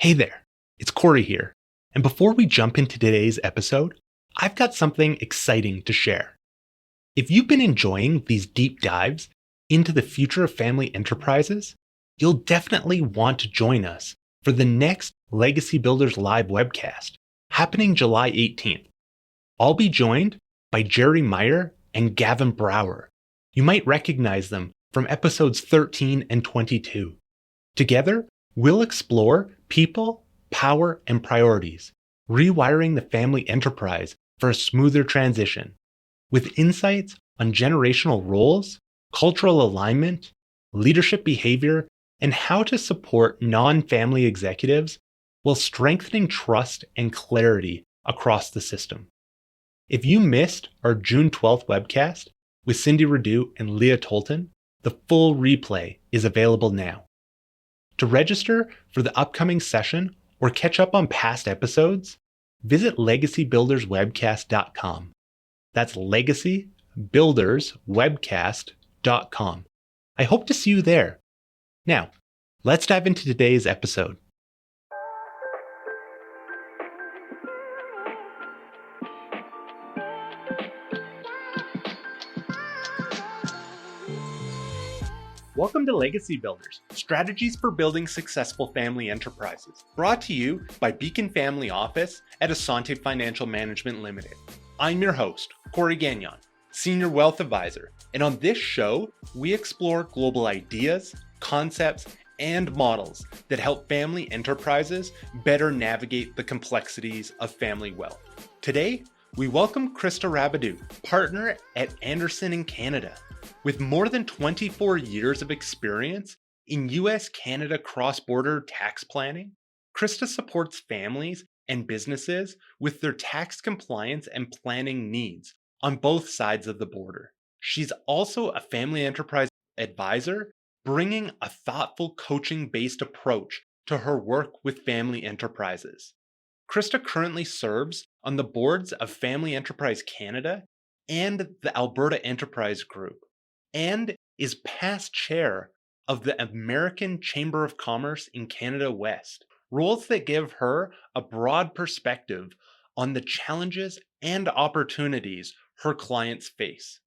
Hey there, it's Cory here. And before we jump into today's episode, I've got something exciting to share. If you've been enjoying these deep dives into the future of family enterprises, you'll definitely want to join us for the next Legacy Builders Live webcast, happening July 18th. I'll be joined by Jerry Meyer and Gavin Brower. You might recognize them from episodes 13 and 22. Together, we'll explore people, power, and priorities, rewiring the family enterprise for a smoother transition, with insights on generational roles, cultural alignment, leadership behavior, and how to support non-family executives while strengthening trust and clarity across the system. If you missed our June 12th webcast with Cindy Rabidoux and Leah Tolton, the full replay is available now. To register for the upcoming session or catch up on past episodes, visit legacybuilderswebcast.com. That's legacybuilderswebcast.com. I hope to see you there. Now, let's dive into today's episode. Welcome to Legacy Builders, Strategies for Building Successful Family Enterprises, brought to you by Beacon Family Office at Asante Financial Management Limited. I'm your host, Cory Gagnon, Senior Wealth Advisor, and on this show, we explore global ideas, concepts, and models that help family enterprises better navigate the complexities of family wealth. Today, we welcome Krista Rabidoux, partner at Andersen in Canada. With more than 24 years of experience in U.S. Canada cross-border tax planning, Krista supports families and businesses with their tax compliance and planning needs on both sides of the border. She's also a family enterprise advisor, bringing a thoughtful coaching-based approach to her work with family enterprises. Krista currently serves on the boards of Family Enterprise Canada and the Alberta Enterprise Group, and is past chair of the American Chamber of Commerce in Canada West, roles that give her a broad perspective on the challenges and opportunities her clients face.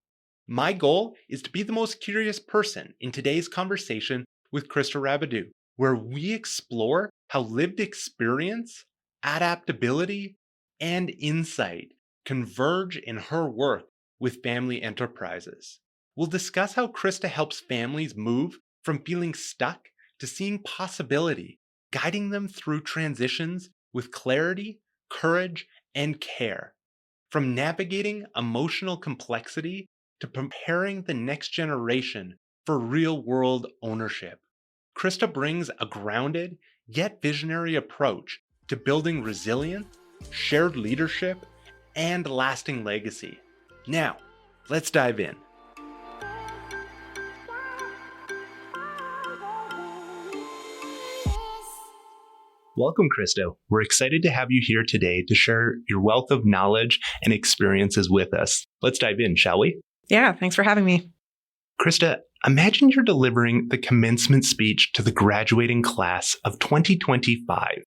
My goal is to be the most curious person in today's conversation with Krista Rabidoux, where we explore how lived experience, adaptability, and insight converge in her work with family enterprises. We'll discuss how Krista helps families move from feeling stuck to seeing possibility, guiding them through transitions with clarity, courage, and care. From navigating emotional complexity to preparing the next generation for real-world ownership. Krista brings a grounded yet visionary approach to building resilience, shared leadership, and lasting legacy. Now, let's dive in. Welcome, Krista. We're excited to have you here today to share your wealth of knowledge and experiences with us. Let's dive in, shall we? Yeah, thanks for having me. Krista, imagine you're delivering the commencement speech to the graduating class of 2025,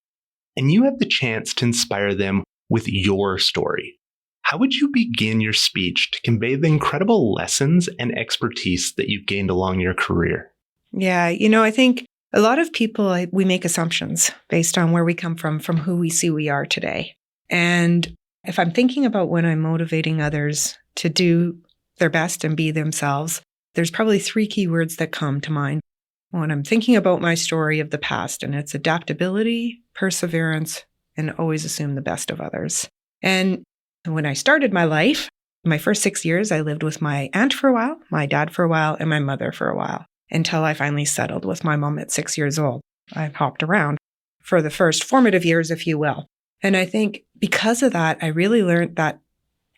and you have the chance to inspire them with your story. How would you begin your speech to convey the incredible lessons and expertise that you've gained along your career? Yeah, I think a lot of people, we make assumptions based on where we come from who we see we are today. And if I'm thinking about when I'm motivating others to do their best and be themselves, there's probably three key words that come to mind when I'm thinking about my story of the past, and it's adaptability, perseverance, and always assume the best of others. And when I started my life, my first 6 years, I lived with my aunt for a while, my dad for a while, and my mother for a while, until I finally settled with my mom at 6 years old. I hopped around for the first formative years, if you will. And I think because of that, I really learned that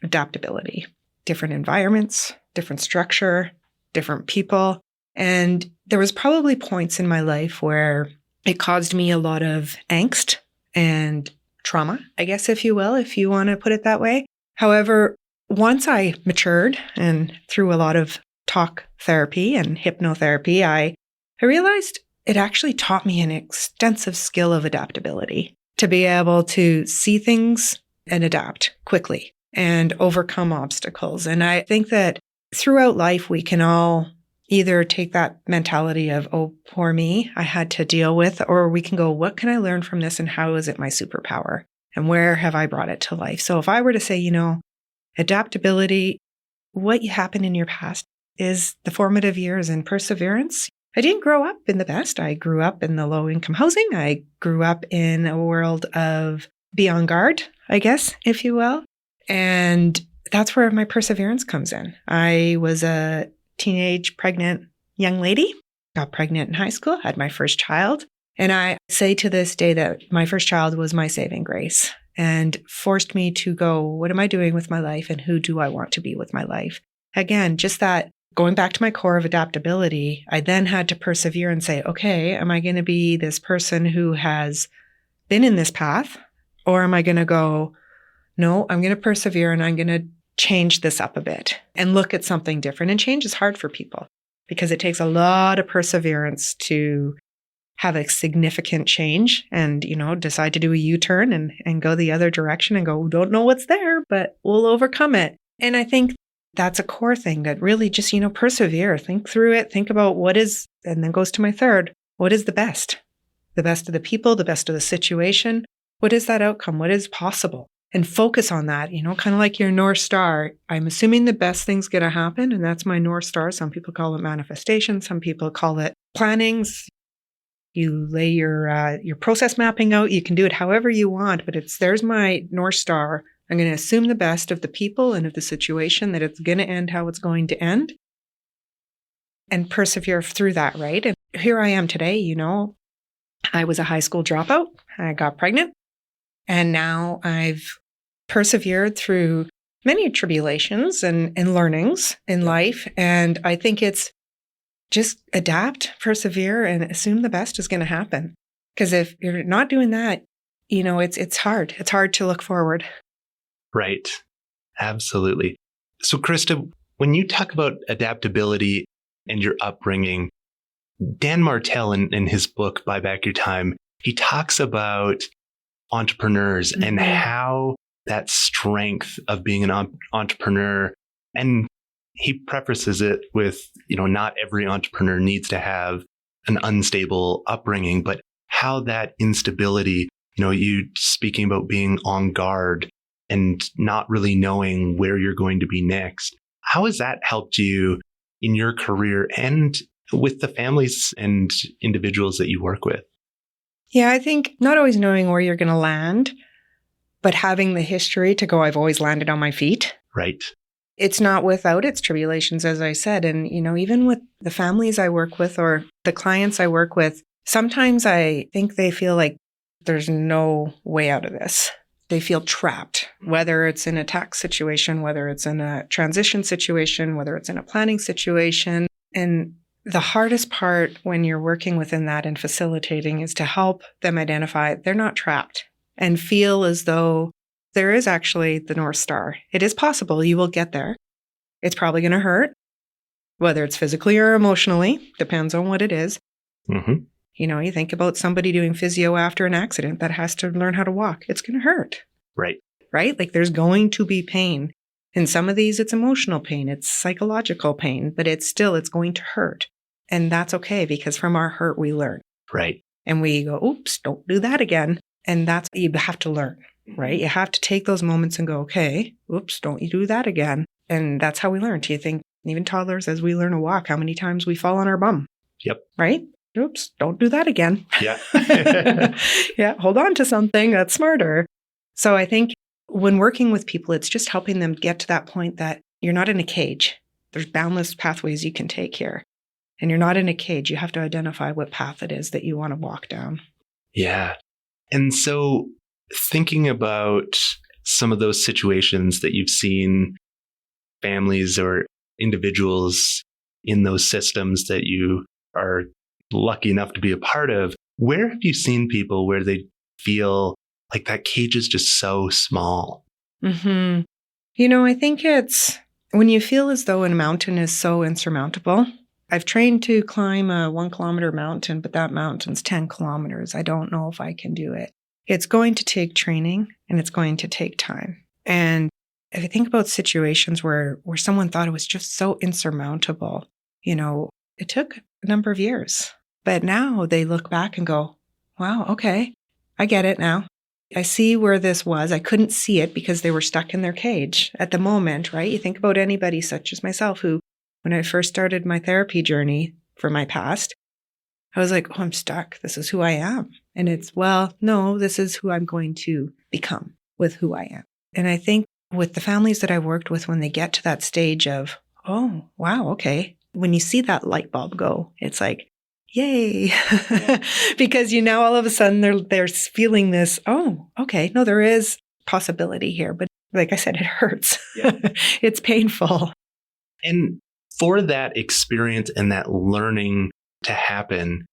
adaptability, different environments, different structure, different people. And there was probably points in my life where it caused me a lot of angst and trauma, I guess, if you will, if you want to put it that way. However, once I matured and through a lot of talk therapy and hypnotherapy, I realized it actually taught me an extensive skill of adaptability to be able to see things and adapt quickly and overcome obstacles. And I think that throughout life, we can all either take that mentality of, oh, poor me, I had to deal with, or we can go, what can I learn from this and how is it my superpower? And where have I brought it to life? So if I were to say, adaptability, what happened in your past is the formative years and perseverance. I didn't grow up in the best. I grew up in the low-income housing. I grew up in a world of be on guard, I guess, if you will. And that's where my perseverance comes in. I was a teenage pregnant young lady, got pregnant in high school, had my first child. And I say to this day that my first child was my saving grace and forced me to go, what am I doing with my life and who do I want to be with my life? Again, just that going back to my core of adaptability, I then had to persevere and say, okay, am I going to be this person who has been in this path? Or am I going to go, no, I'm going to persevere and I'm going to change this up a bit and look at something different. And change is hard for people because it takes a lot of perseverance to have a significant change and, decide to do a U-turn and go the other direction and go, don't know what's there, but we'll overcome it. And I think that's a core thing that really just, persevere, think through it, think about what is, and then goes to my third, what is the best? The best of the people, the best of the situation. What is that outcome? What is possible? And focus on that, kind of like your North Star. I'm assuming the best thing's going to happen, and that's my North Star. Some people call it manifestation. Some people call it plannings. You lay your process mapping out. You can do it however you want, but there's my North Star. I'm going to assume the best of the people and of the situation, that it's going to end how it's going to end, and persevere through that, right? And here I am today, I was a high school dropout. I got pregnant. And now I've persevered through many tribulations and learnings in life. And I think it's just adapt, persevere, and assume the best is going to happen. Because if you're not doing that, it's hard. It's hard to look forward. Right. Absolutely. So, Krista, when you talk about adaptability and your upbringing, Dan Martell in his book, Buy Back Your Time, he talks about entrepreneurs and how that strength of being an entrepreneur, and he prefaces it with, not every entrepreneur needs to have an unstable upbringing, but how that instability, you speaking about being on guard and not really knowing where you're going to be next. How has that helped you in your career and with the families and individuals that you work with? Yeah, I think not always knowing where you're going to land, but having the history to go, I've always landed on my feet. Right. It's not without its tribulations, as I said. And, even with the families I work with or the clients I work with, sometimes I think they feel like there's no way out of this. They feel trapped, whether it's in a tax situation, whether it's in a transition situation, whether it's in a planning situation. And the hardest part when you're working within that and facilitating is to help them identify they're not trapped and feel as though there is actually the North Star. It is possible. You will get there. It's probably going to hurt, whether it's physically or emotionally, depends on what it is. Mm-hmm. You think about somebody doing physio after an accident that has to learn how to walk. It's going to hurt. Right. Right? Like there's going to be pain. In some of these, it's emotional pain. It's psychological pain, but it's going to hurt. And that's okay because from our hurt, we learn. Right. And we go, oops, don't do that again. And that's, you have to learn, right? You have to take those moments and go, okay, oops, don't you do that again. And that's how we learn. Do you think even toddlers, as we learn to walk, how many times we fall on our bum? Yep. Right? Oops, don't do that again. Yeah. Yeah, hold on to something that's smarter. So I think when working with people, it's just helping them get to that point that you're not in a cage. There's boundless pathways you can take here. And you're not in a cage. You have to identify what path it is that you want to walk down. Yeah. And so thinking about some of those situations that you've seen families or individuals in those systems that you are lucky enough to be a part of, where have you seen people where they feel like that cage is just so small? I think it's when you feel as though a mountain is so insurmountable I've trained to climb a 1 kilometer mountain, but that mountain's 10 kilometers. I don't know if I can do it. It's going to take training and it's going to take time. And if you think about situations where someone thought it was just so insurmountable, it took a number of years. But now they look back and go, wow, okay, I get it now. I see where this was. I couldn't see it because they were stuck in their cage at the moment, right? You think about anybody such as myself who, when I first started my therapy journey for my past, I was like, oh, I'm stuck. This is who I am. And it's, well, no, this is who I'm going to become with who I am. And I think with the families that I've worked with, when they get to that stage of, oh, wow, okay. When you see that light bulb go, it's like, yay. Because, all of a sudden they're feeling this, oh, okay, no, there is possibility here. But like I said, it hurts. Yeah. It's painful. And for that experience and that learning to happen,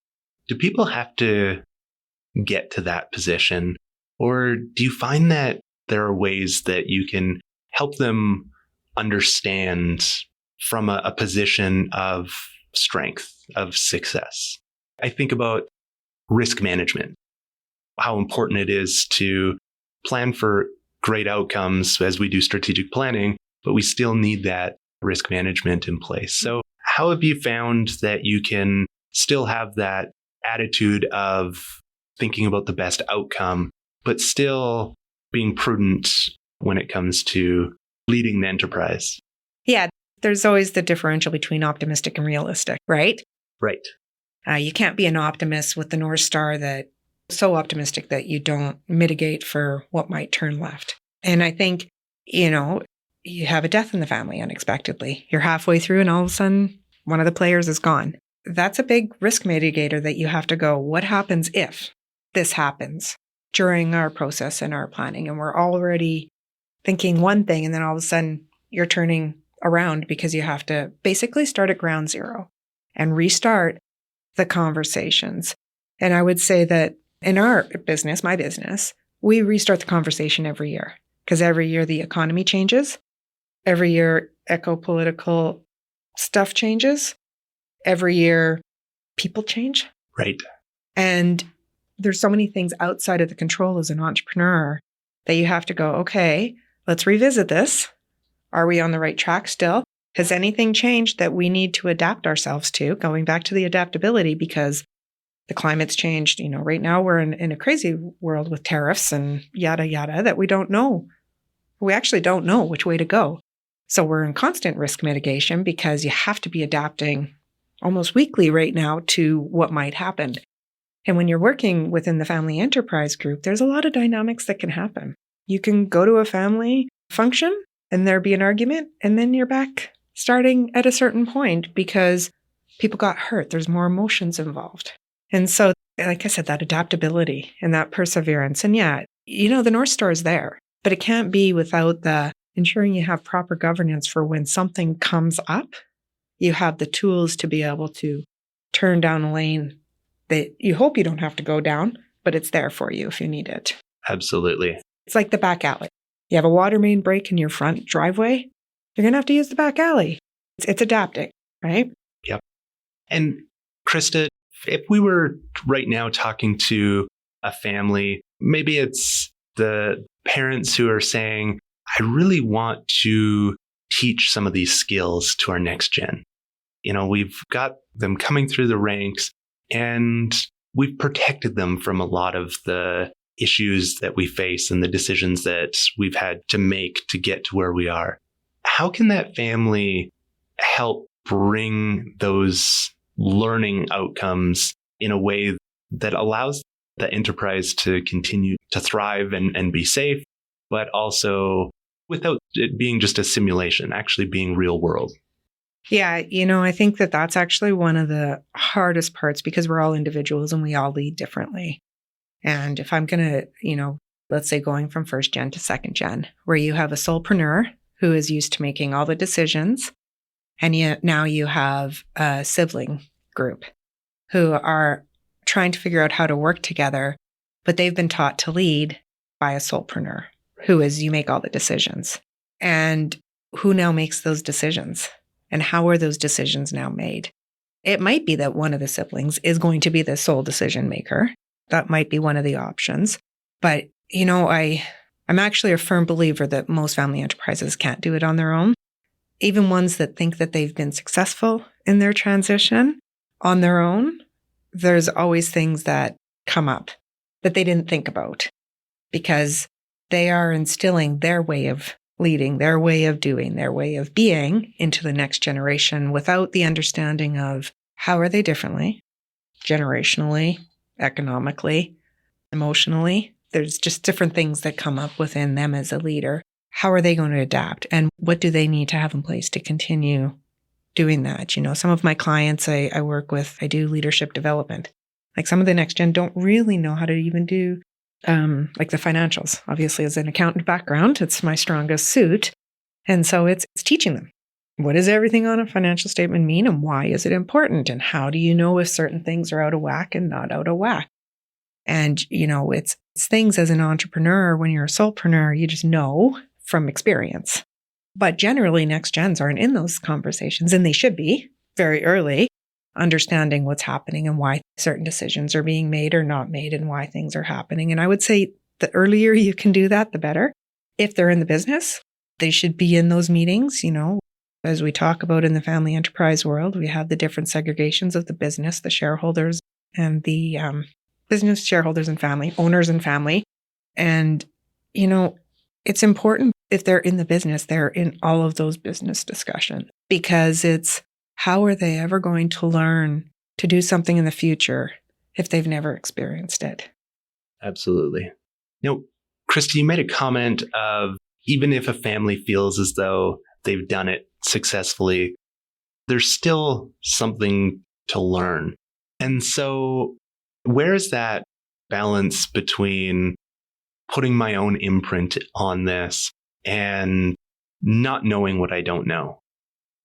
do people have to get to that position? Or do you find that there are ways that you can help them understand from a position of strength, of success? I think about risk management, how important it is to plan for great outcomes as we do strategic planning, but we still need that risk management in place. So how have you found that you can still have that attitude of thinking about the best outcome, but still being prudent when it comes to leading the enterprise? Yeah, there's always the differential between optimistic and realistic, right? Right. You can't be an optimist with the North Star that so optimistic that you don't mitigate for what might turn left. And I think, you have a death in the family unexpectedly. You're halfway through and all of a sudden one of the players is gone. That's a big risk mitigator that you have to go, what happens if this happens during our process and our planning? And we're already thinking one thing and then all of a sudden you're turning around because you have to basically start at ground zero and restart the conversations. And I would say that in our business, my business, we restart the conversation every year because every year the economy changes. Every year eco-political stuff changes. Every year people change. Right. And there's so many things outside of the control as an entrepreneur that you have to go, okay, let's revisit this. Are we on the right track still? Has anything changed that we need to adapt ourselves to? Going back to the adaptability, because the climate's changed. Right now we're in a crazy world with tariffs and yada, yada, that we don't know. We actually don't know which way to go. So we're in constant risk mitigation because you have to be adapting almost weekly right now to what might happen. And when you're working within the family enterprise group, there's a lot of dynamics that can happen. You can go to a family function and there be an argument, and then you're back starting at a certain point because people got hurt. There's more emotions involved. And so, like I said, that adaptability and that perseverance. And yeah, the North Star is there, but it can't be without the ensuring you have proper governance for when something comes up, you have the tools to be able to turn down a lane that you hope you don't have to go down, but it's there for you if you need it. Absolutely. It's like the back alley. You have a water main break in your front driveway, you're going to have to use the back alley. It's adapting, right? Yep. And Krista, if we were right now talking to a family, maybe it's the parents who are saying, I really want to teach some of these skills to our next gen. We've got them coming through the ranks and we've protected them from a lot of the issues that we face and the decisions that we've had to make to get to where we are. How can that family help bring those learning outcomes in a way that allows the enterprise to continue to thrive and be safe, but also without it being just a simulation, actually being real world? Yeah, I think that that's actually one of the hardest parts because we're all individuals and we all lead differently. And if I'm going to, let's say going from first gen to second gen, where you have a solopreneur who is used to making all the decisions, and yet now you have a sibling group who are trying to figure out how to work together, but they've been taught to lead by a solopreneur who is, you make all the decisions. And who now makes those decisions? And how are those decisions now made? It might be that one of the siblings is going to be the sole decision maker. That might be one of the options. But, I'm actually a firm believer that most family enterprises can't do it on their own. Even ones that think that they've been successful in their transition on their own, there's always things that come up that they didn't think about because they are instilling their way of leading, their way of doing, their way of being into the next generation without the understanding of how are they differently, generationally, economically, emotionally. There's just different things that come up within them as a leader. How are they going to adapt? And what do they need to have in place to continue doing that? Some of my clients I work with, I do leadership development. Like some of the next gen don't really know how to even do like the financials. Obviously, as an accountant background, it's my strongest suit. And so it's teaching them. What does everything on a financial statement mean and why is it important? And how do you know if certain things are out of whack and not out of whack? And, it's things as an entrepreneur, when you're a solopreneur, you just know from experience. But generally, next gens aren't in those conversations, and they should be very early, understanding what's happening and why certain decisions are being made or not made and why things are happening. And I would say the earlier you can do that, the better. If they're in the business, they should be in those meetings, as we talk about in the family enterprise world, we have the different segregations of the business, the shareholders and the business shareholders and family, owners and family. And, it's important if they're in the business, they're in all of those business discussions because it's how are they ever going to learn to do something in the future if they've never experienced it? Absolutely. Krista, you made a comment of even if a family feels as though they've done it successfully, there's still something to learn. And so where is that balance between putting my own imprint on this and not knowing what I don't know?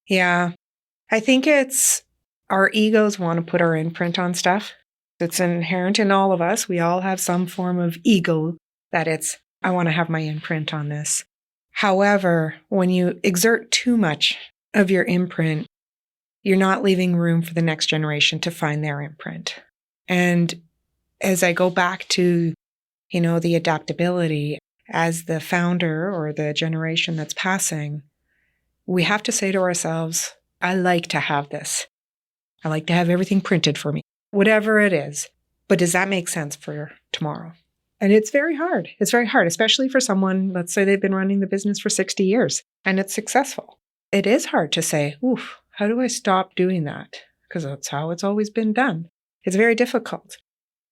Yeah, I think it's our egos want to put our imprint on stuff. It's inherent in all of us. We all have some form of ego that I want to have my imprint on this. However, when you exert too much of your imprint, you're not leaving room for the next generation to find their imprint. And as I go back to, the adaptability as the founder or the generation that's passing, we have to say to ourselves, I like to have this. I like to have everything printed for me, whatever it is. But does that make sense for tomorrow? And it's very hard. It's very hard, especially for someone, let's say they've been running the business for 60 years and it's successful. It is hard to say, oof, how do I stop doing that? Because that's how it's always been done. It's very difficult.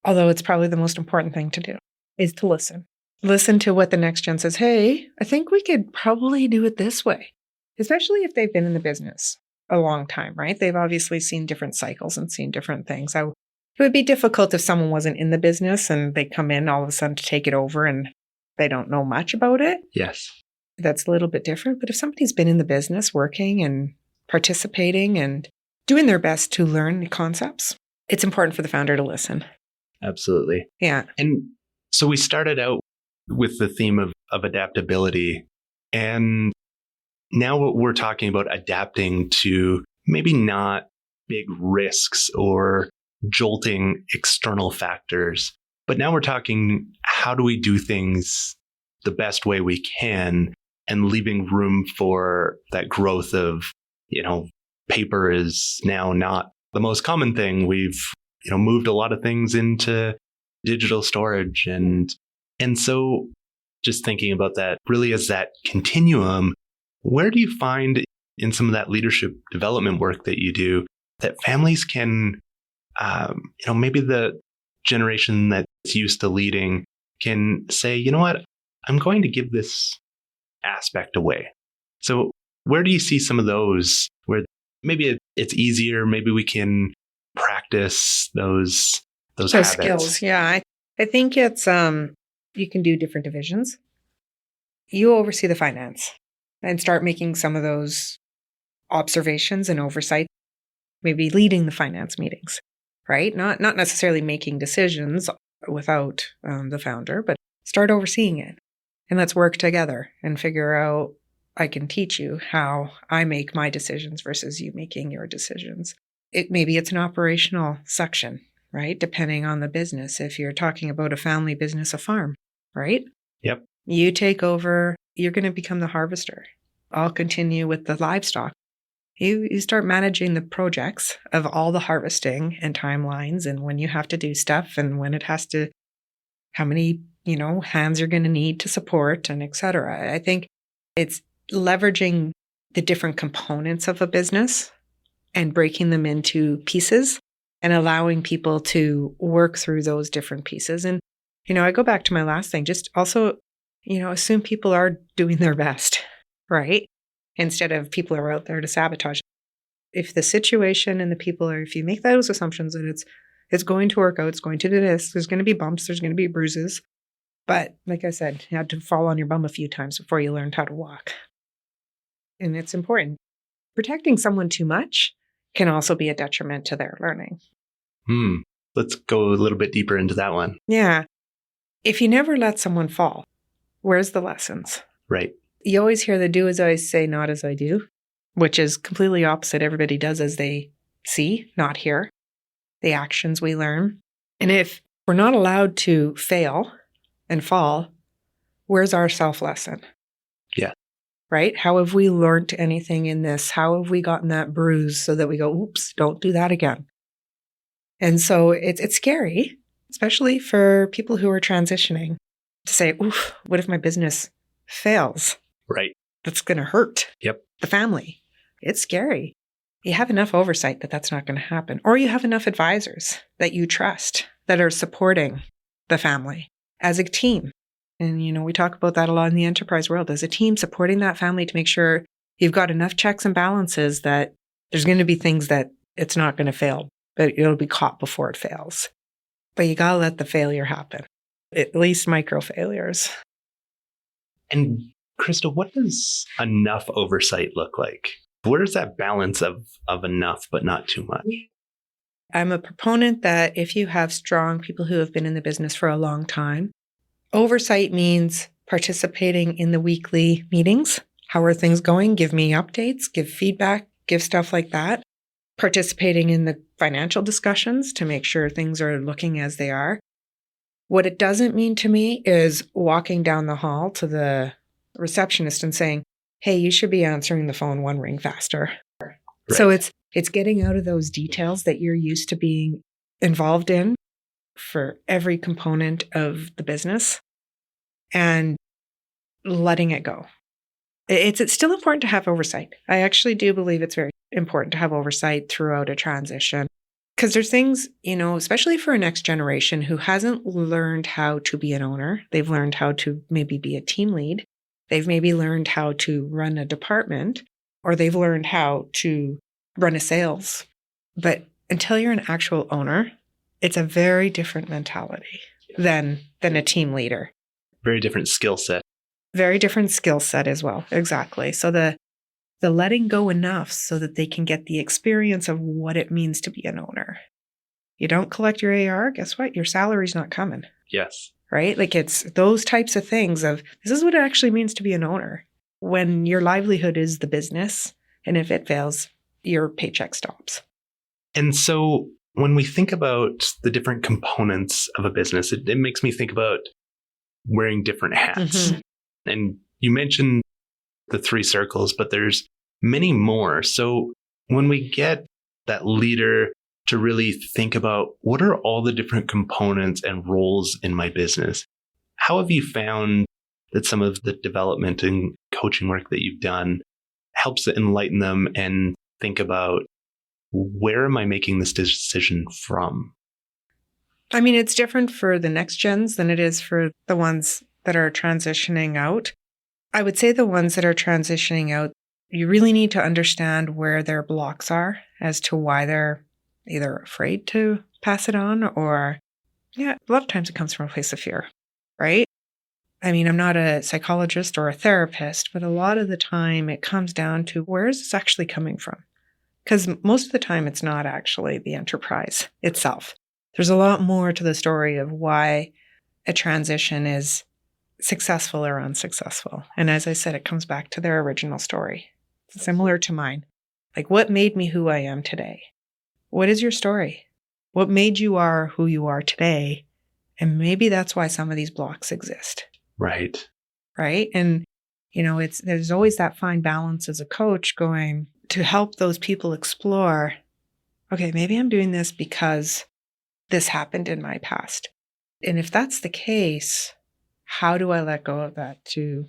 Although it's probably the most important thing to do is to listen. Listen to what the next gen says. Hey, I think we could probably do it this way, especially if they've been in the business a long time, right? They've obviously seen different cycles and seen different things. It would be difficult if someone wasn't in the business and they come in all of a sudden to take it over and they don't know much about it. Yes. That's a little bit different. But if somebody's been in the business working and participating and doing their best to learn the concepts, it's important for the founder to listen. Absolutely. Yeah. And so we started out with the theme of adaptability. And now we're talking about adapting to maybe not big risks or jolting external factors. But now we're talking, how do we do things the best way we can and leaving room for that growth of, paper is now not the most common thing. We've, moved a lot of things into digital storage. And so just thinking about that really as that continuum, where do you find in some of that leadership development work that you do that families can, maybe the generation that's used to leading can say, you know what, I'm going to give this aspect away. So where do you see some of those where maybe it's easier, maybe we can practice those habits? Skills? Yeah, I think it's you can do different divisions. You oversee the finance and start making some of those observations and oversight, maybe leading the finance meetings, right? Not necessarily making decisions without the founder, but start overseeing it. And let's work together and figure out, I can teach you how I make my decisions versus you making your decisions. maybe it's an operational section, right? Depending on the business. If you're talking about a family business, a farm, right? Yep. You take over, you're going to become the harvester. I'll continue with the livestock. You start managing the projects of all the harvesting and timelines and when you have to do stuff and when it has to, how many, hands you're going to need to support and et cetera. I think it's leveraging the different components of a business and breaking them into pieces and allowing people to work through those different pieces. And, I go back to my last thing, just also, assume people are doing their best, right? Instead of people are out there to sabotage. If the situation and the people are, if you make those assumptions that it's going to work out, it's going to do this, there's going to be bumps, there's going to be bruises. But like I said, you had to fall on your bum a few times before you learned how to walk. And it's important. Protecting someone too much can also be a detriment to their learning. Let's go a little bit deeper into that one. Yeah. If you never let someone fall, where's the lessons? Right. You always hear the do as I say, not as I do, which is completely opposite. Everybody does as they see, not hear. The actions we learn. And if we're not allowed to fail and fall, where's our self-lesson? Yeah. Right? How have we learned anything in this? How have we gotten that bruise so that we go, oops, don't do that again? And so it's scary, especially for people who are transitioning, to say, oof, what if my business fails? Right. That's going to hurt Yep. the family. It's scary. You have enough oversight that that's not going to happen. Or you have enough advisors that you trust that are supporting the family as a team. And, we talk about that a lot in the enterprise world, as a team supporting that family to make sure you've got enough checks and balances that there's going to be things that it's not going to fail, but it'll be caught before it fails. But you got to let the failure happen, at least micro failures. And Krista, what does enough oversight look like? Where is that balance of enough, but not too much? I'm a proponent that if you have strong people who have been in the business for a long time, oversight means participating in the weekly meetings. How are things going? Give me updates, give feedback, give stuff like that. Participating in the financial discussions to make sure things are looking as they are. What it doesn't mean to me is walking down the hall to the receptionist and saying, hey, you should be answering the phone one ring faster. Right. So it's getting out of those details that you're used to being involved in for every component of the business and letting it go. It's still important to have oversight. I actually do believe it's very important to have oversight throughout a transition because there's things, especially for a next generation who hasn't learned how to be an owner. They've learned how to maybe be a team lead. They've maybe learned how to run a department, or they've learned how to run a sales. But until you're an actual owner, it's a very different mentality than a team leader. Very different skill set. Very different skill set as well. Exactly. So the letting go enough so that they can get the experience of what it means to be an owner. You don't collect your AR, guess what? Your salary's not coming. Yes. Right? Like it's those types of things of this is what it actually means to be an owner when your livelihood is the business. And if it fails, your paycheck stops. And so when we think about the different components of a business, it makes me think about wearing different hats. Mm-hmm. And you mentioned the 3 circles, but there's many more. So when we get that leader to really think about what are all the different components and roles in my business, how have you found that some of the development and coaching work that you've done helps to enlighten them and think about where am I making this decision from? I mean, it's different for the next gens than it is for the ones that are transitioning out. I would say the ones that are transitioning out, you really need to understand where their blocks are as to why they're either afraid to pass it on or, a lot of times it comes from a place of fear, right? I mean, I'm not a psychologist or a therapist, but a lot of the time it comes down to where is this actually coming from? Because most of the time it's not actually the enterprise itself. There's a lot more to the story of why a transition is successful or unsuccessful. And as I said, it comes back to their original story, similar to mine. Like, what made me who I am today? what is your story? What made you are who you are today? And maybe that's why some of these blocks exist. Right. Right. And, there's always that fine balance as a coach going to help those people explore, okay, maybe I'm doing this because this happened in my past. And if that's the case, how do I let go of that to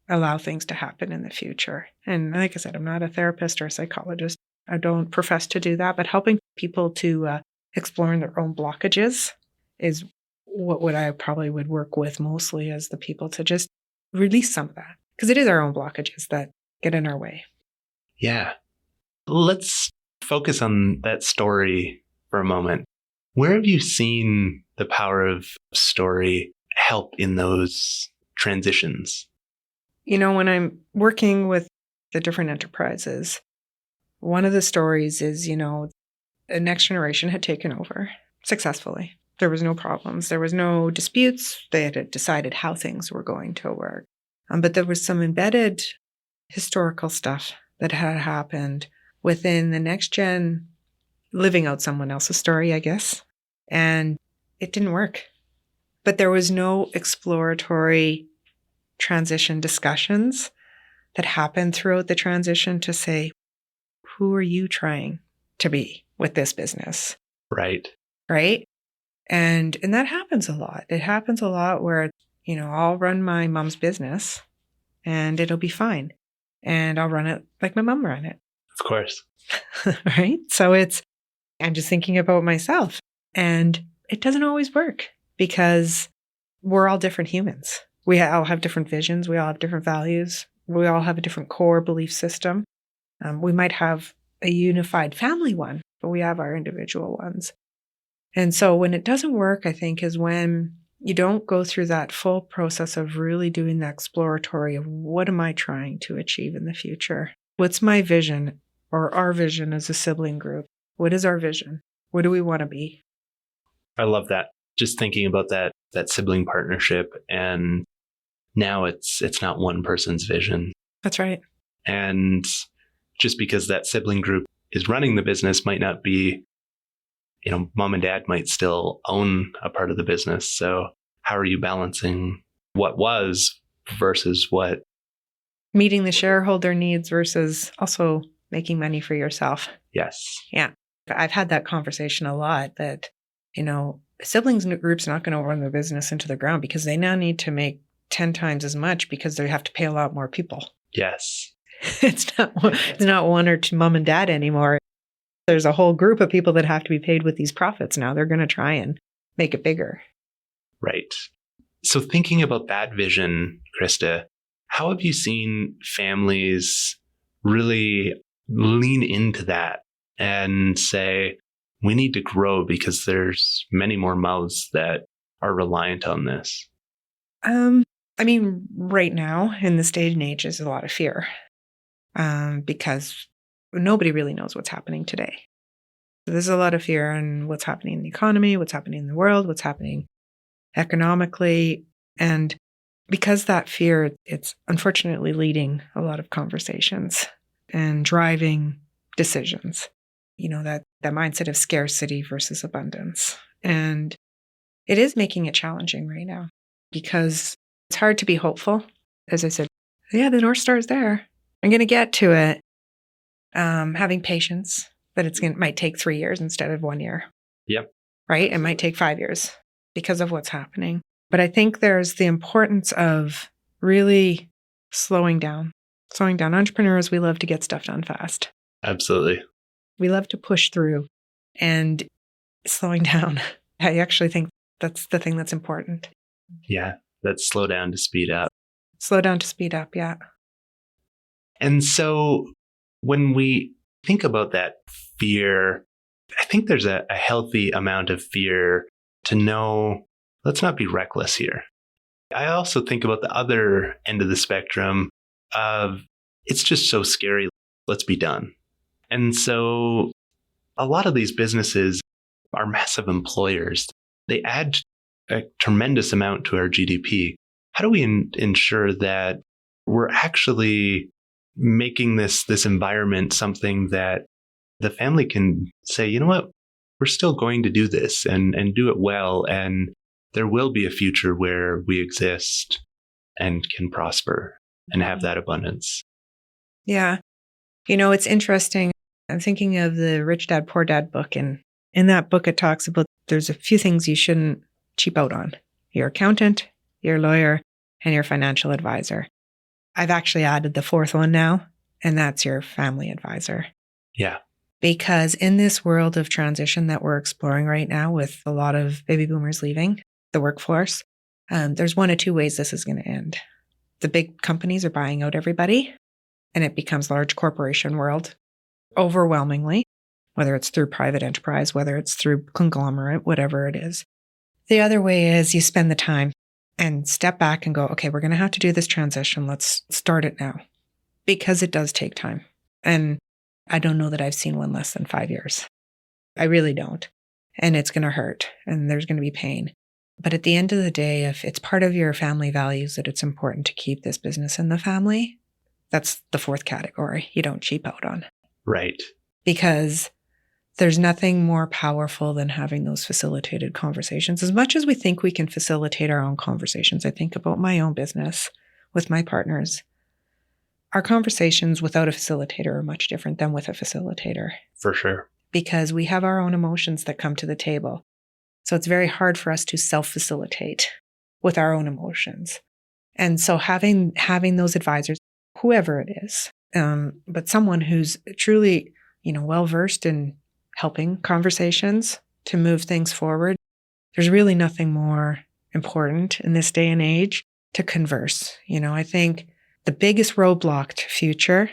allow things to happen in the future? And like I said, I'm not a therapist or a psychologist. I don't profess to do that, but helping people to exploring their own blockages is what I probably would work with mostly as the people to just release some of that. Because it is our own blockages that get in our way. Yeah. Let's focus on that story for a moment. Where have you seen the power of story help in those transitions? When I'm working with the different enterprises, one of the stories is, the next generation had taken over successfully. There was no problems. There was no disputes. They had decided how things were going to work. But there was some embedded historical stuff that had happened within the next gen, living out someone else's story, I guess. And it didn't work. But there was no exploratory transition discussions that happened throughout the transition to say, who are you trying to be with this business? Right. Right. And that happens a lot. It happens a lot where, I'll run my mom's business and it'll be fine. And I'll run it like my mom ran it. Of course. Right. So I'm just thinking about myself, and it doesn't always work because we're all different humans. We all have different visions. We all have different values. We all have a different core belief system. We might have a unified family one, but we have our individual ones. And so when it doesn't work, I think, is when you don't go through that full process of really doing the exploratory of what am I trying to achieve in the future? What's my vision or our vision as a sibling group? What is our vision? What do we want to be? I love that. Just thinking about that sibling partnership, and now it's not one person's vision. That's right. And just because that sibling group is running the business might not be, mom and dad might still own a part of the business. So how are you balancing what was versus what? Meeting the shareholder needs versus also making money for yourself. Yes. Yeah. I've had that conversation a lot that, siblings group's not going to run the business into the ground because they now need to make 10 times as much because they have to pay a lot more people. Yes. It's not one or two mom and dad anymore. There's a whole group of people that have to be paid with these profits now. They're going to try and make it bigger. Right. So thinking about that vision, Krista, how have you seen families really lean into that and say, we need to grow because there's many more mouths that are reliant on this? Right now in this day and age, there's a lot of fear because nobody really knows what's happening today. There's a lot of fear on what's happening in the economy, what's happening in the world, what's happening economically. And because that fear, it's unfortunately leading a lot of conversations and driving decisions. That mindset of scarcity versus abundance. And it is making it challenging right now because it's hard to be hopeful. As I said, yeah, the North Star is there. I'm going to get to it. Having patience that might take 3 years instead of 1 year. Yep. Right? It might take 5 years because of what's happening. But I think there's the importance of really slowing down. Slowing down. Entrepreneurs, we love to get stuff done fast. Absolutely. We love to push through, and slowing down. I actually think that's the thing that's important. Yeah. That's slow down to speed up. Slow down to speed up. Yeah. And so when we think about that fear, I think there's a healthy amount of fear to know, let's not be reckless here. I also think about the other end of the spectrum of, it's just so scary, let's be done. And so a lot of these businesses are massive employers. They add a tremendous amount to our GDP. How do we ensure that we're actually making this environment something that the family can say, you know what, we're still going to do this and do it well. And there will be a future where we exist and can prosper and have that abundance. Yeah. It's interesting. I'm thinking of the Rich Dad, Poor Dad book. And in that book, it talks about there's a few things you shouldn't cheap out on: your accountant, your lawyer, and your financial advisor. I've actually added the fourth one now, and that's your family advisor. Yeah. Because in this world of transition that we're exploring right now, with a lot of baby boomers leaving the workforce, there's one of two ways this is going to end. The big companies are buying out everybody, and it becomes large corporation world overwhelmingly, whether it's through private enterprise, whether it's through conglomerate, whatever it is. The other way is you spend the time and step back and go, okay, we're going to have to do this transition. Let's start it now, because it does take time. And I don't know that I've seen one less than 5 years. I really don't. And it's going to hurt, and there's going to be pain. But at the end of the day, if it's part of your family values that it's important to keep this business in the family, that's the fourth category you don't cheap out on. Right. Because there's nothing more powerful than having those facilitated conversations. As much as we think we can facilitate our own conversations, I think about my own business with my partners. Our conversations without a facilitator are much different than with a facilitator. For sure. Because we have our own emotions that come to the table. So it's very hard for us to self-facilitate with our own emotions. And so having those advisors, whoever it is, but someone who's truly, well-versed in helping conversations to move things forward, there's really nothing more important in this day and age to converse. I think the biggest roadblock to future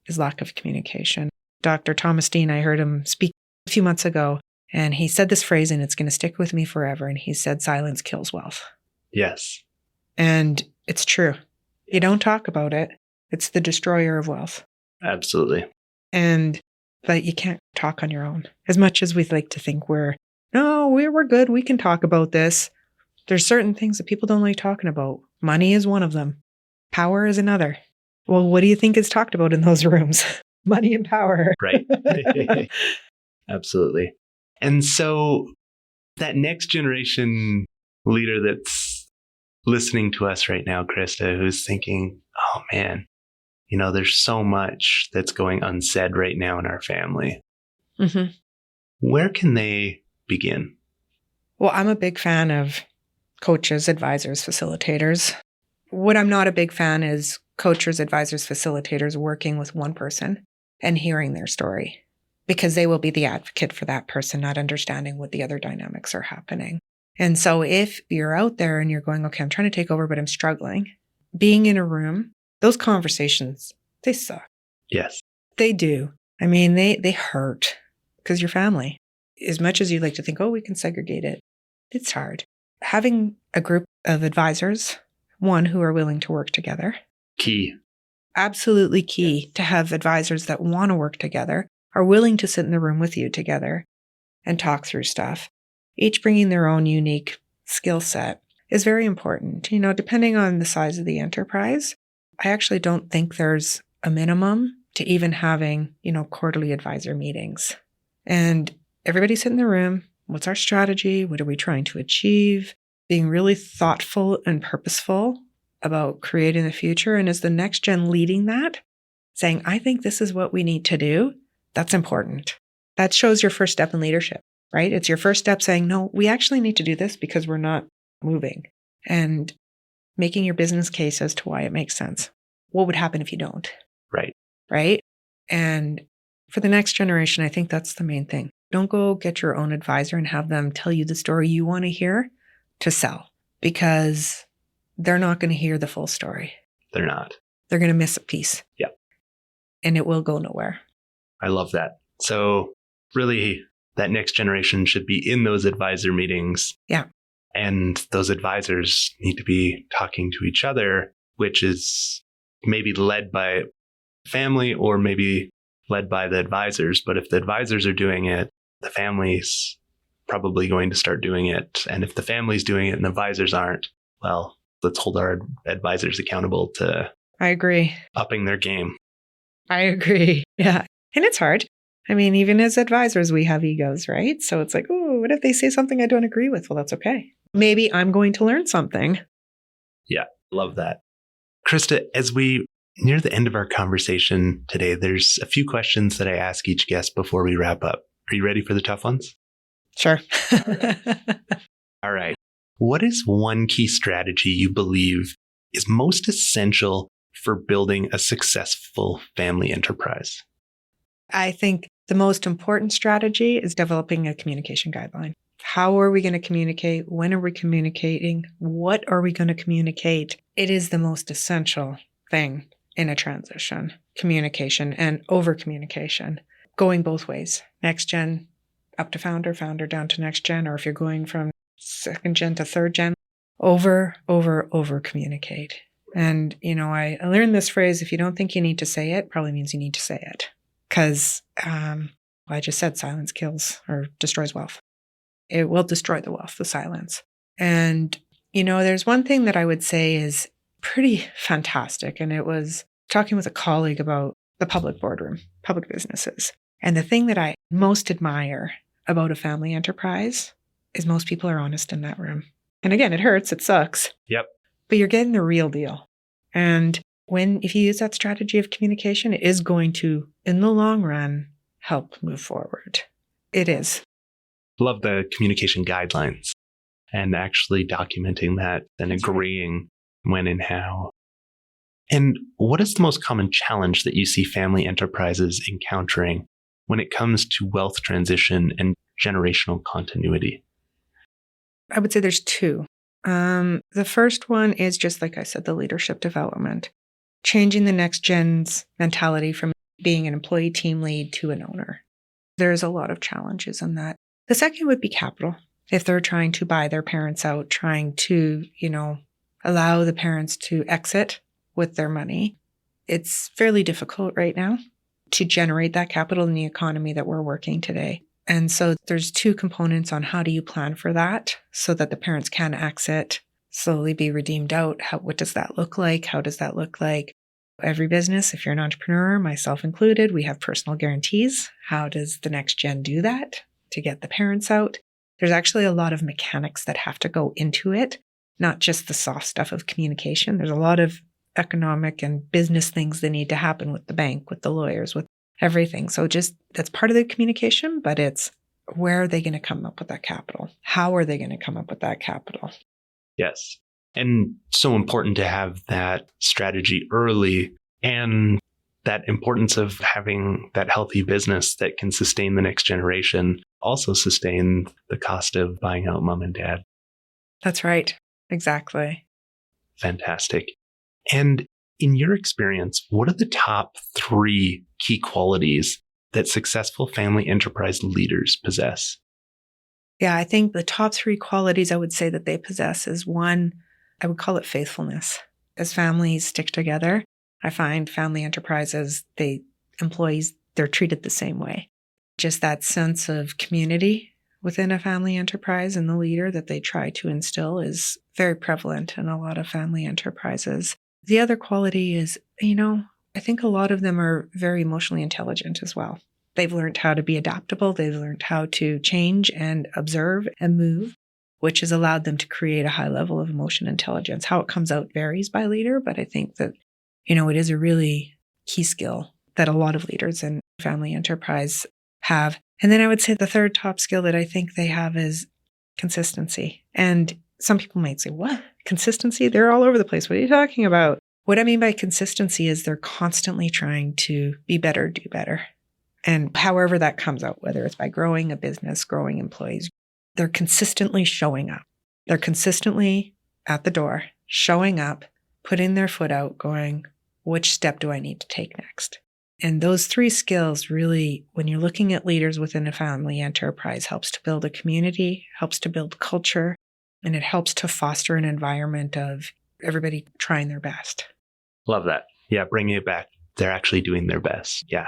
is lack of communication. Dr. Thomas Dean, I heard him speak a few months ago, and he said this phrase, and it's going to stick with me forever. And he said, silence kills wealth. Yes. And it's true. You don't talk about it. It's the destroyer of wealth. Absolutely. But you can't talk on your own. As much as we'd like to think we're good, we can talk about this. There's certain things that people don't like talking about. Money is one of them. Power is another. Well, what do you think is talked about in those rooms? Money and power. Right. Absolutely. And so that next generation leader that's listening to us right now, Krista, who's thinking, oh man, there's so much that's going unsaid right now in our family. Mm-hmm. Where can they begin? Well, I'm a big fan of coaches, advisors, facilitators. What I'm not a big fan is coaches, advisors, facilitators working with one person and hearing their story, because they will be the advocate for that person, not understanding what the other dynamics are happening. And so if you're out there and you're going, okay, I'm trying to take over, but I'm struggling, being in a room, those conversations, they suck. Yes. They do. I mean, they hurt because you're family. As much as you like to think, oh, we can segregate it, it's hard. Having a group of advisors, one, who are willing to work together. Key. Absolutely key to have advisors that want to work together, are willing to sit in the room with you together and talk through stuff. Each bringing their own unique skill set is very important. Depending on the size of the enterprise, I actually don't think there's a minimum to even having, quarterly advisor meetings. And everybody sit in the room. What's our strategy? What are we trying to achieve? Being really thoughtful and purposeful about creating the future. And as the next gen leading that, saying, I think this is what we need to do, that's important. That shows your first step in leadership, right? It's your first step saying, no, we actually need to do this because we're not moving. And making your business case as to why it makes sense. What would happen if you don't? Right. Right? And for the next generation, I think that's the main thing. Don't go get your own advisor and have them tell you the story you want to hear to sell, because they're not going to hear the full story. They're not. They're going to miss a piece. Yeah. And it will go nowhere. I love that. So really, that next generation should be in those advisor meetings. Yeah. And those advisors need to be talking to each other, which is maybe led by family or maybe led by the advisors. But if the advisors are doing it, the family's probably going to start doing it. And if the family's doing it and the advisors aren't, well, let's hold our advisors accountable to I agree. upping their game. I agree. Yeah. And it's hard. I mean, even as advisors, we have egos, right? So it's like, oh, what if they say something I don't agree with? Well, that's okay. Maybe I'm going to learn something. Yeah, love that. Krista, as we near the end of our conversation today, there's a few questions that I ask each guest before we wrap up. Are you ready for the tough ones? Sure. All right. What is one key strategy you believe is most essential for building a successful family enterprise? I think the most important strategy is developing a communication guideline. How are we going to communicate? When are we communicating? What are we going to communicate? It is the most essential thing in a transition, communication and over communication, going both ways. Next gen up to founder, founder down to next gen, or if you're going from second gen to third gen, over communicate. And, I learned this phrase, if you don't think you need to say it, probably means you need to say it. Because I just said silence kills or destroys wealth. It will destroy the wealth, the silence. And, there's one thing that I would say is pretty fantastic. And it was talking with a colleague about the public boardroom, public businesses. And the thing that I most admire about a family enterprise is most people are honest in that room. And again, it hurts, it sucks. Yep. But you're getting the real deal. And if you use that strategy of communication, it is going to, in the long run, help move forward. It is. Love the communication guidelines and actually documenting that and agreeing when and how. And what is the most common challenge that you see family enterprises encountering when it comes to wealth transition and generational continuity? I would say there's two. The first one is just like I said, the leadership development, changing the next gen's mentality from being an employee team lead to an owner. There's a lot of challenges in that. The second would be capital. If they're trying to buy their parents out, trying to, allow the parents to exit with their money, it's fairly difficult right now to generate that capital in the economy that we're working today. And so there's two components on how do you plan for that so that the parents can exit, slowly be redeemed out. What does that look like? How does that look like? Every business, if you're an entrepreneur, myself included, we have personal guarantees. How does the next gen do that to get the parents out? There's actually a lot of mechanics that have to go into it, not just the soft stuff of communication. There's a lot of economic and business things that need to happen with the bank, with the lawyers, with everything. So just that's part of the communication, but it's where are they going to come up with that capital? How are they going to come up with that capital? Yes. And so important to have that strategy early and that importance of having that healthy business that can sustain the next generation, also sustain the cost of buying out mom and dad. That's right. Exactly. Fantastic. And in your experience, what are the top 3 key qualities that successful family enterprise leaders possess? Yeah, I think the top 3 qualities I would say that they possess is one, I would call it faithfulness. As families stick together, I find family enterprises, employees, they're treated the same way. Just that sense of community within a family enterprise and the leader that they try to instill is very prevalent in a lot of family enterprises. The other quality is, I think a lot of them are very emotionally intelligent as well. They've learned how to be adaptable. They've learned how to change and observe and move, which has allowed them to create a high level of emotion intelligence. How it comes out varies by leader, but I think that, it is a really key skill that a lot of leaders in family enterprise have. And then I would say the third top skill that I think they have is consistency. And some people might say, what? Consistency? They're all over the place. What are you talking about? What I mean by consistency is they're constantly trying to be better, do better. And however that comes out, whether it's by growing a business, growing employees, they're consistently showing up. They're consistently at the door, showing up, putting their foot out, going, which step do I need to take next? And those 3 skills really, when you're looking at leaders within a family enterprise, helps to build a community, helps to build culture, and it helps to foster an environment of everybody trying their best. Love that. Yeah, bringing it back. They're actually doing their best. Yeah.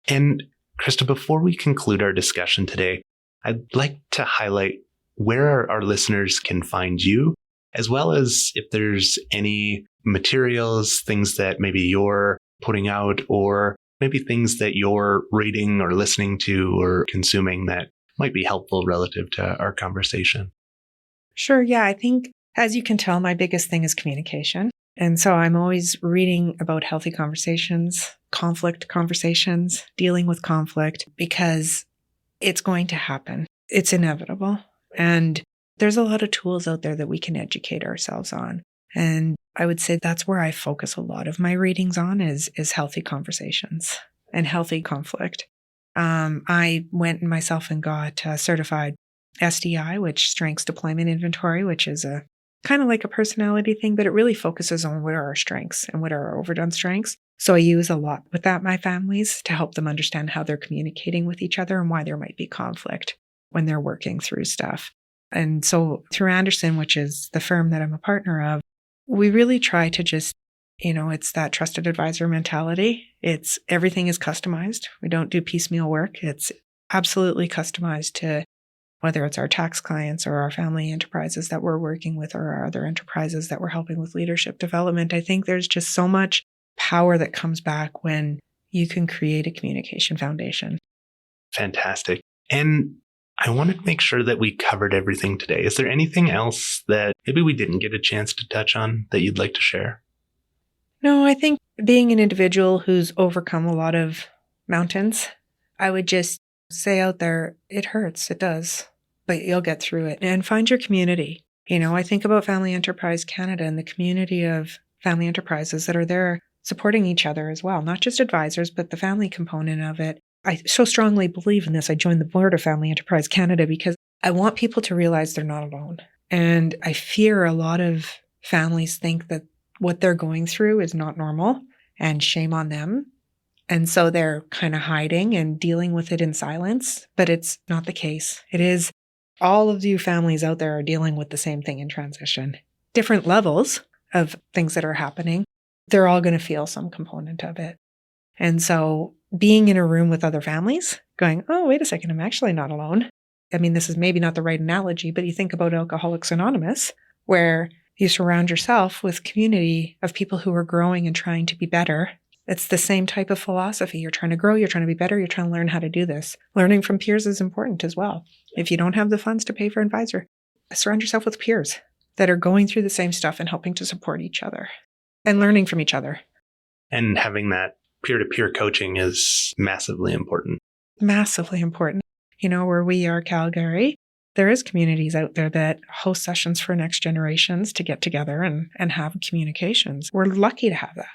And Krista, before we conclude our discussion today, I'd like to highlight where our listeners can find you, as well as if there's any materials, things that maybe you're putting out, or maybe things that you're reading or listening to or consuming that might be helpful relative to our conversation? Sure. Yeah. I think, as you can tell, my biggest thing is communication. And so I'm always reading about healthy conversations, conflict conversations, dealing with conflict, because it's going to happen. It's inevitable. And there's a lot of tools out there that we can educate ourselves on. And I would say that's where I focus a lot of my readings on is healthy conversations and healthy conflict. I went myself and got certified SDI, which Strengths Deployment Inventory, which is a kind of like a personality thing, but it really focuses on what are our strengths and what are our overdone strengths. So I use a lot with that, my families, to help them understand how they're communicating with each other and why there might be conflict when they're working through stuff. And so through Andersen, which is the firm that I'm a partner of, we really try to just, it's that trusted advisor mentality. It's everything is customized. We don't do piecemeal work. It's absolutely customized to whether it's our tax clients or our family enterprises that we're working with or our other enterprises that we're helping with leadership development. I think there's just so much power that comes back when you can create a communication foundation. Fantastic. And I wanted to make sure that we covered everything today. Is there anything else that maybe we didn't get a chance to touch on that you'd like to share? No, I think being an individual who's overcome a lot of mountains, I would just say out there, it hurts. It does. But you'll get through it and find your community. I think about Family Enterprise Canada and the community of family enterprises that are there supporting each other as well, not just advisors, but the family component of it. I so strongly believe in this. I joined the board of Family Enterprise Canada because I want people to realize they're not alone. And I fear a lot of families think that what they're going through is not normal and shame on them. And so they're kind of hiding and dealing with it in silence, but it's not the case. It is. All of you families out there are dealing with the same thing in transition. Different levels of things that are happening. They're all going to feel some component of it. And so being in a room with other families, going, oh, wait a second, I'm actually not alone. I mean, this is maybe not the right analogy, but you think about Alcoholics Anonymous, where you surround yourself with community of people who are growing and trying to be better. It's the same type of philosophy. You're trying to grow, you're trying to be better, you're trying to learn how to do this. Learning from peers is important as well. If you don't have the funds to pay for an advisor, surround yourself with peers that are going through the same stuff and helping to support each other and learning from each other. And having that peer-to-peer coaching is massively important. Massively important. Where we are, Calgary, there is communities out there that host sessions for next generations to get together and have communications. We're lucky to have that.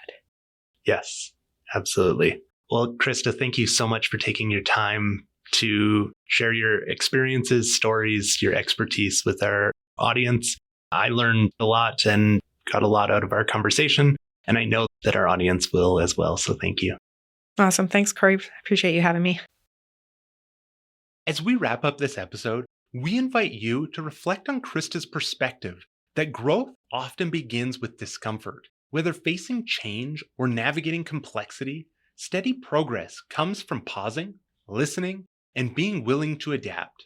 Yes, absolutely. Well, Krista, thank you so much for taking your time to share your experiences, stories, your expertise with our audience. I learned a lot and got a lot out of our conversation, and I know that our audience will as well. So thank you. Awesome. Thanks, Cory. Appreciate you having me. As we wrap up this episode, we invite you to reflect on Krista's perspective that growth often begins with discomfort. Whether facing change or navigating complexity, steady progress comes from pausing, listening, and being willing to adapt.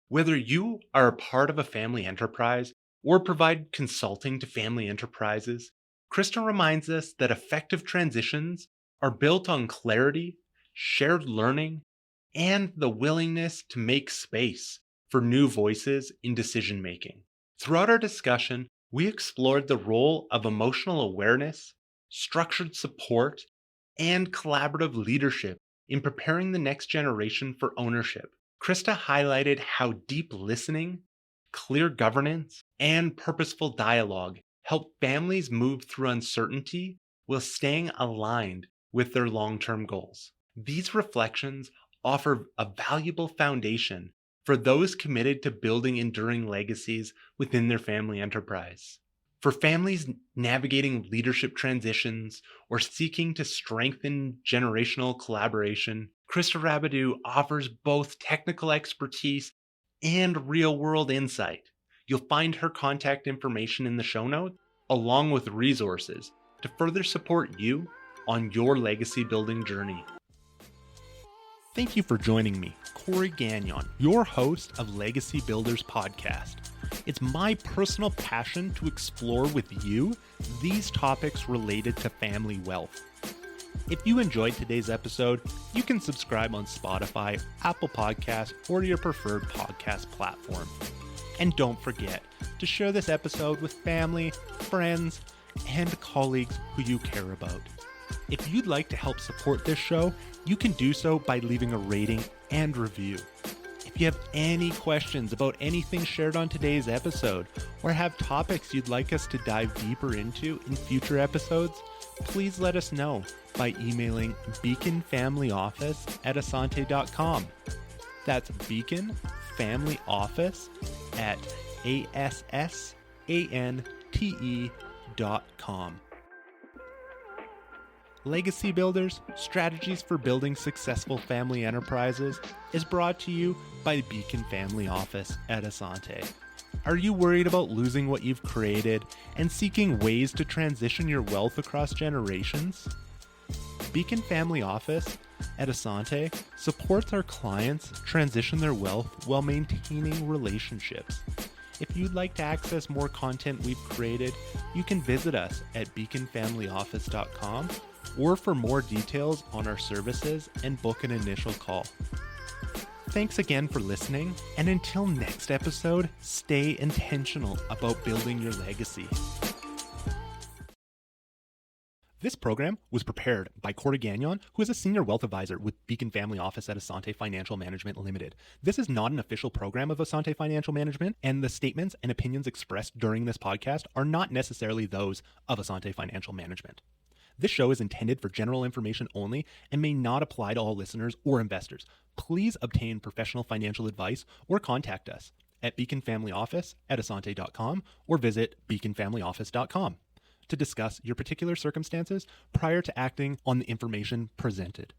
Whether you are a part of a family enterprise or provide consulting to family enterprises, Krista reminds us that effective transitions are built on clarity, shared learning, and the willingness to make space for new voices in decision-making. Throughout our discussion, we explored the role of emotional awareness, structured support, and collaborative leadership in preparing the next generation for ownership. Krista highlighted how deep listening, clear governance, and purposeful dialogue help families move through uncertainty while staying aligned with their long-term goals. These reflections offer a valuable foundation for those committed to building enduring legacies within their family enterprise. For families navigating leadership transitions or seeking to strengthen generational collaboration, Krista Rabidoux offers both technical expertise and real-world insight. You'll find her contact information in the show notes, along with resources to further support you on your legacy building journey. Thank you for joining me, Cory Gagnon, your host of Legacy Builders Podcast. It's my personal passion to explore with you these topics related to family wealth. If you enjoyed today's episode, you can subscribe on Spotify, Apple Podcasts, or your preferred podcast platform. And don't forget to share this episode with family, friends, and colleagues who you care about. If you'd like to help support this show, you can do so by leaving a rating and review. If you have any questions about anything shared on today's episode, or have topics you'd like us to dive deeper into in future episodes, please let us know by emailing beaconfamilyoffice@asante.com. That's beaconfamilyoffice@ASSANTE.com. Legacy Builders, Strategies for Building Successful Family Enterprises is brought to you by Beacon Family Office at Asante. Are you worried about losing what you've created and seeking ways to transition your wealth across generations? Beacon Family Office at Asante supports our clients transition their wealth while maintaining relationships. If you'd like to access more content we've created, you can visit us at beaconfamilyoffice.com or for more details on our services and book an initial call. Thanks again for listening, and until next episode, stay intentional about building your legacy. This program was prepared by Cory Gagnon, who is a senior wealth advisor with Beacon Family Office at Asante Financial Management Limited. This is not an official program of Asante Financial Management, and the statements and opinions expressed during this podcast are not necessarily those of Asante Financial Management. This show is intended for general information only and may not apply to all listeners or investors. Please obtain professional financial advice or contact us at beaconfamilyoffice@asante.com or visit beaconfamilyoffice.com to discuss your particular circumstances prior to acting on the information presented.